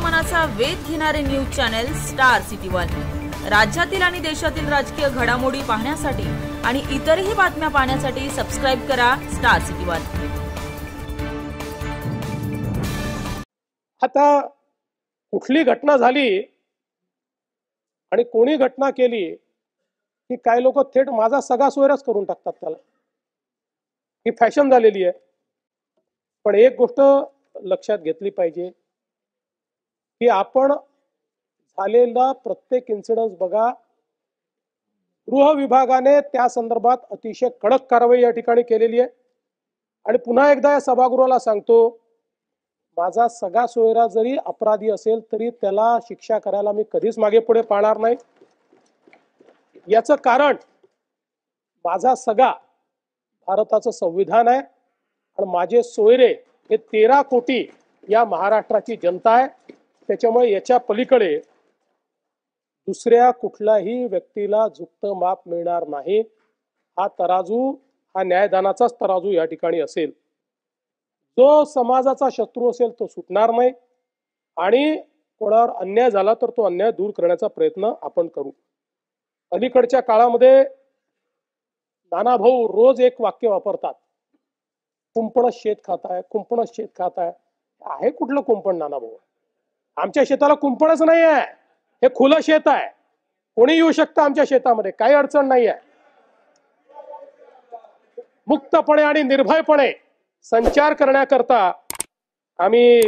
मनाचा वेध घेणारे news channel star city one. राज्यातील आणि देशातील राजकीय घडामोडी पाहण्यासाठी आणि इतरही बातम्या पाहण्यासाठी सबस्क्राइब करा स्टार सिटी वन। आता कुठली घटना झाली आणि कोणी घटना केली की काही लोक थेट माझा सगळा सोयरच करून टाकतात, त्याला ही फॅशन झालेली आहे। पण एक गोष्ट लक्षात घेतली पाहिजे की आपण झालेला प्रत्येक इन्सिडेंट बघा, गृह विभागाने त्या संदर्भात अतिशय कडक कारवाई या ठिकाणी केलेली आहे। आणि पुन्हा एकदा या सभागृहाला सांगतो, माझा सगळा सोयरा जरी अपराधी असेल तरी त्याला शिक्षा करायला मी कधीच मागे पुढे पाहणार नाही। याचं कारण माझा सगळा भारताचं संविधान आहे आणि माझे सोयरे हे 13 कोटी या महाराष्ट्राची जनता आहे। त्याच्यामुळे याच्या पलीकडे दुसऱ्या कुठल्याही व्यक्तीला झुकतं माप मिळणार नाही। हा तराजू, हा न्यायदानाचाच तराजू या ठिकाणी असेल। जो समाजाचा शत्रू असेल तो सुटणार नाही आणि कोणावर अन्याय झाला तर तो अन्याय दूर करण्याचा प्रयत्न आपण करू। अलीकडच्या काळामध्ये नानाभाऊ रोज एक वाक्य वापरतात, कुंपणच शेत खाताय, कुंपणच शेत खाताय। आहे कुठलं कुंपण नानाभाऊ? आमच्या शेताला कुंपणच नाही आहे, हे खुलं शेत आहे। कोणी येऊ शकतं आमच्या शेतामध्ये, काही अडचण नाही आहे। मुक्तपणे आणि निर्भयपणे संचार करण्याकरता आम्ही